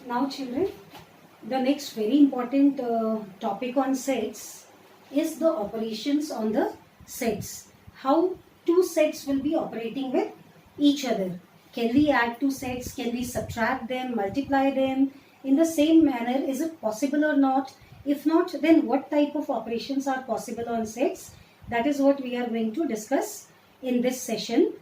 Now children, the next very important topic on sets is the operations on the sets. How two sets will be operating with each other. Can we add two sets? Can we subtract them, multiply them? In the same manner, is it possible or not? If not, then what type of operations are possible on sets? That is what we are going to discuss in this session.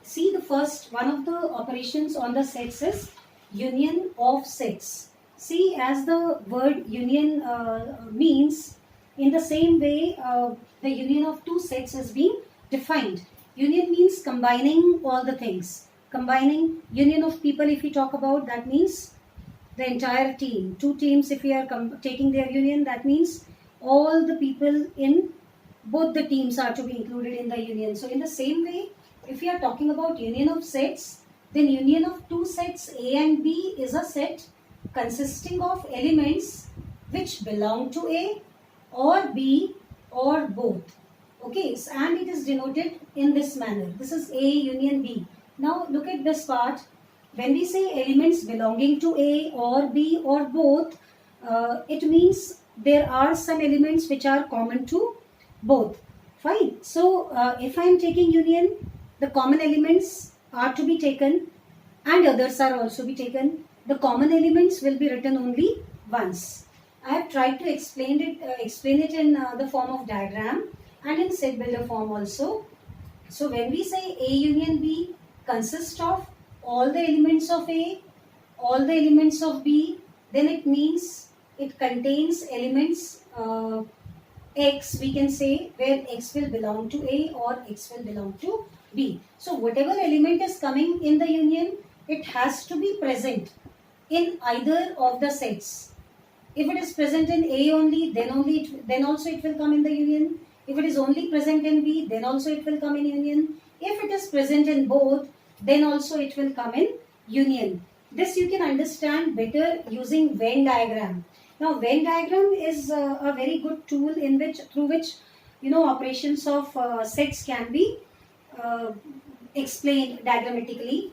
See, the first one of the operations on the sets is union of sets. See, as the word union means, in the same way, the union of two sets is being defined. Union means combining all the things. Combining union of people, if we talk about, that means the entire team. Two teams, if we are taking their union, that means all the people in both the teams are to be included in the union. So in the same way, if we are talking about union of sets, then union of two sets A and B is a set consisting of elements which belong to A or B or both. Okay, and it is denoted in this manner. This is A union B. Now look at this part. When we say elements belonging to A or B or both, it means there are some elements which are common to both. Fine. So if I am taking union, the common elements are to be taken and others are also be taken. The common elements will be written only once. I have tried to explain it in the form of diagram and in set builder form also. So when we say A union B consists of all the elements of A, all the elements of B, then it means it contains elements X, we can say, where X will belong to A or X will belong to B. So whatever element is coming in the union, it has to be present in either of the sets. If it is present in A only, then also it will come in the union. If it is only present in B, then also it will come in union. If it is present in both, then also it will come in union. This you can understand better using Venn diagram. Now Venn diagram is a very good tool through which operations of sets can be explained diagrammatically.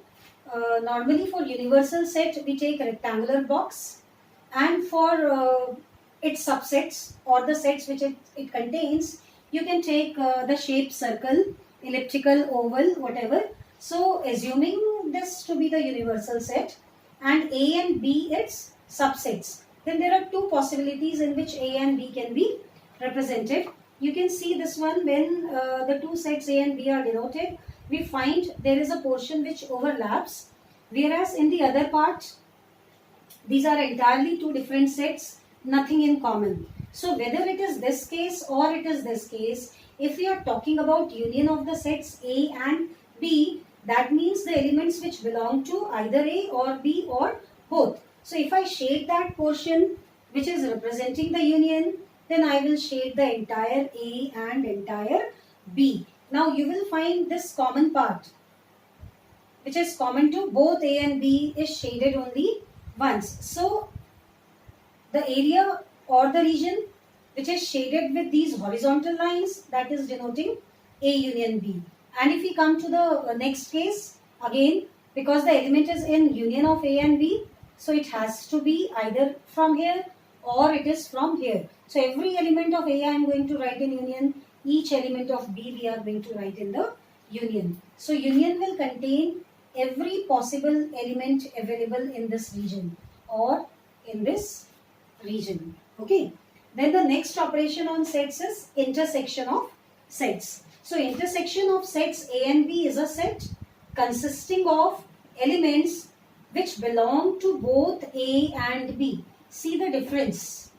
Normally for universal set we take a rectangular box, and for its subsets or the sets which it contains, you can take the shape circle, elliptical, oval, whatever. So assuming this to be the universal set and A and B its subsets, then there are two possibilities in which A and B can be represented. You can see this one. When the two sets A and B are denoted, we find there is a portion which overlaps, whereas in the other part, these are entirely two different sets, nothing in common. So whether it is this case or it is this case, if we are talking about union of the sets A and B, that means the elements which belong to either A or B or both. So if I shade that portion which is representing the union, then I will shade the entire A and entire B. Now you will find this common part which is common to both A and B is shaded only once. So the area or the region which is shaded with these horizontal lines, that is denoting A union B. And if we come to the next case, again, because the element is in union of A and B, so it has to be either from here or it is from here. So every element of A I am going to write in union. Each element of B we are going to write in the union. So union will contain every possible element available in this region or in this region. Okay. Then the next operation on sets is intersection of sets. So intersection of sets A and B is a set consisting of elements which belong to both A and B. See the difference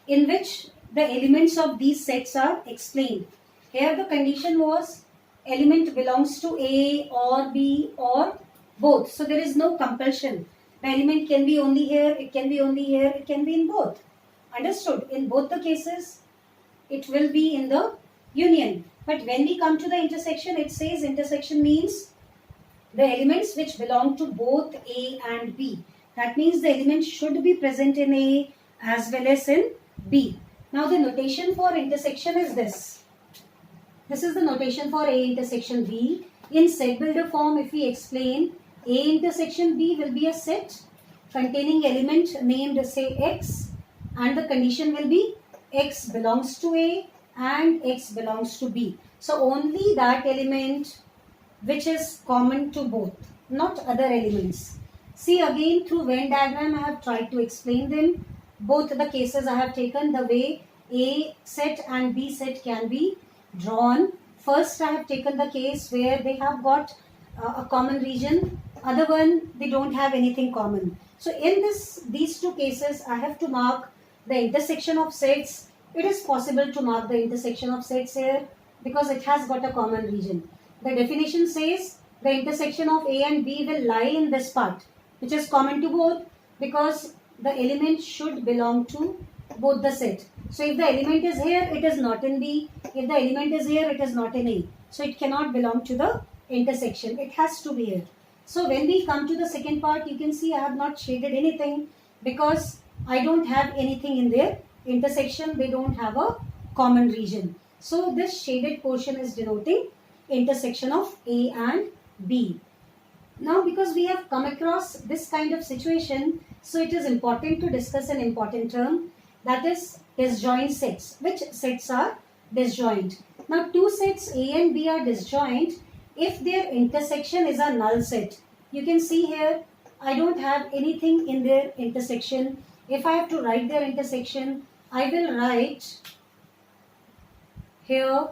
in which the elements of these sets are explained. Here the condition was element belongs to A or B or both. So there is no compulsion. The element can be only here, it can be only here, it can be in both. Understood? In both the cases, it will be in the union. But when we come to the intersection, it says intersection means the elements which belong to both A and B. That means the elements should be present in A as well as in B. Now the notation for intersection is this. This is the notation for A intersection B. In set builder form, if we explain, A intersection B will be a set containing element named say x, and the condition will be x belongs to A and x belongs to B. So only that element which is common to both, not other elements. See, again through Venn diagram I have tried to explain them. Both the cases I have taken the way A set and B set can be drawn. First I have taken the case where they have got a common region, other one they don't have anything common. So in these two cases I have to mark the intersection of sets. It is possible to mark the intersection of sets here because it has got a common region. The definition says the intersection of A and B will lie in this part, which is common to both, because the element should belong to both the set. So if the element is here, it is not in B. If the element is here, it is not in A. So it cannot belong to the intersection. It has to be here. So when we come to the second part, you can see I have not shaded anything because I don't have anything in their intersection. They don't have a common region. So this shaded portion is denoting intersection of A and B. Now because we have come across this kind of situation, so it is important to discuss an important term, that is disjoint sets. Which sets are disjoint? Now two sets A and B are disjoint if their intersection is a null set. You can see here I don't have anything in their intersection. If I have to write their intersection, I will write here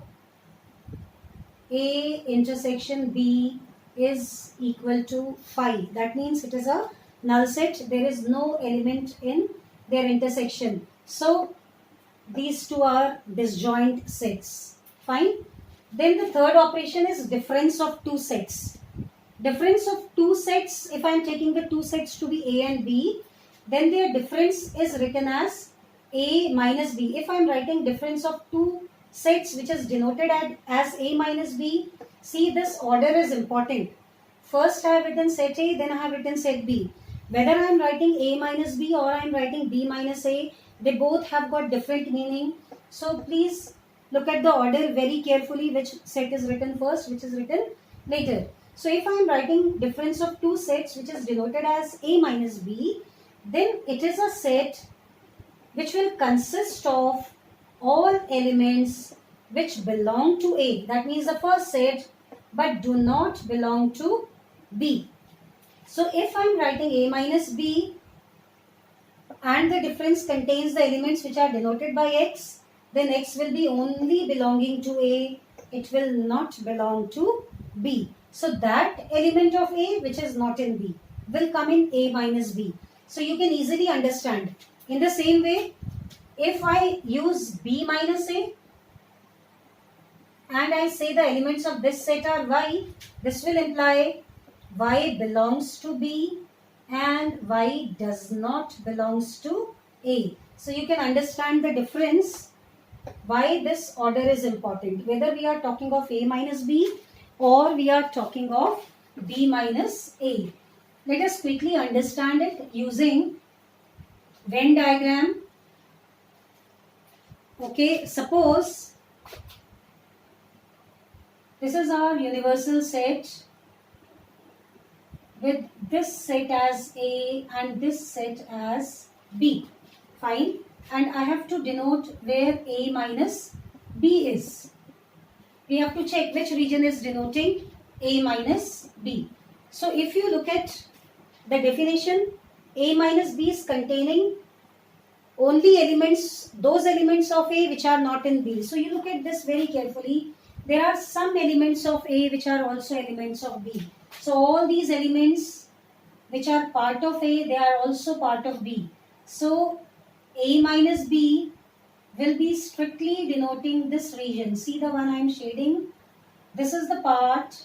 A intersection B is equal to phi. That means it is a null set. There is no element in their intersection. So these two are disjoint sets. Fine. Then the third operation is difference of two sets. Difference of two sets, if I am taking the two sets to be A and B, then their difference is written as A minus B. If I am writing difference of two sets which is denoted as A minus B, see, this order is important. First I have written set A, then I have written set B. Whether I am writing A minus B or I am writing B minus A, they both have got different meaning. So please look at the order very carefully, which set is written first, which is written later. So if I am writing difference of two sets which is denoted as A minus B, then it is a set which will consist of all elements which belong to A. That means the first set, but do not belong to B. So if I am writing A minus B and the difference contains the elements which are denoted by X, then X will be only belonging to A. It will not belong to B. So that element of A which is not in B will come in A minus B. So you can easily understand. In the same way, if I use B minus A and I say the elements of this set are Y, this will imply Y belongs to B and Y does not belongs to A. So you can understand the difference, why this order is important, whether we are talking of A minus B or we are talking of B minus A. Let us quickly understand it using Venn diagram. Okay, suppose this is our universal set with this set as A and this set as B. Fine. And I have to denote where A minus B is. We have to check which region is denoting A minus B. So if you look at the definition, A minus B is containing only elements, those elements of A which are not in B. So you look at this very carefully. There are some elements of A which are also elements of B. So all these elements which are part of A, they are also part of B. So A minus B will be strictly denoting this region. See the one I am shading? This is the part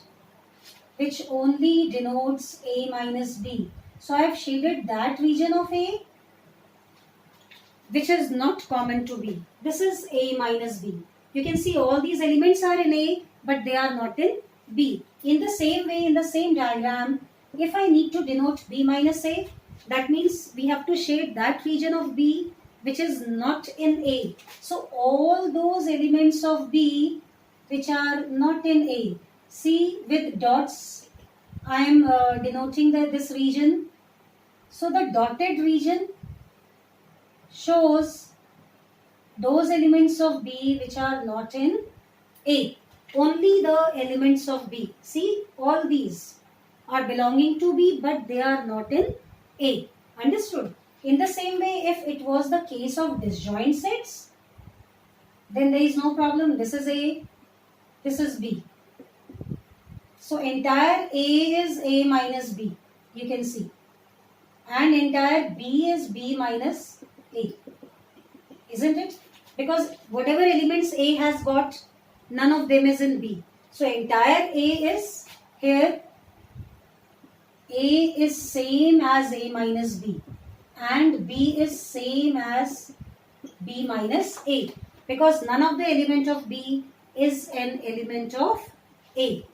which only denotes A minus B. So I have shaded that region of A which is not common to B. This is A minus B. You can see all these elements are in A but they are not in B. In the same way, in the same diagram, if I need to denote B minus A, that means we have to shade that region of B which is not in A. So all those elements of B which are not in A, see with dots I am denoting this region. So the dotted region shows those elements of B which are not in A. Only the elements of B. See, all these are belonging to B, but they are not in A. Understood? In the same way, if it was the case of disjoint sets, then there is no problem. This is A, this is B. So entire A is A minus B, you can see. And entire B is B minus A. Isn't it? Because whatever elements A has got, none of them is in B. So entire A is here. A is same as A minus B. And B is same as B minus A. Because none of the element of B is an element of A.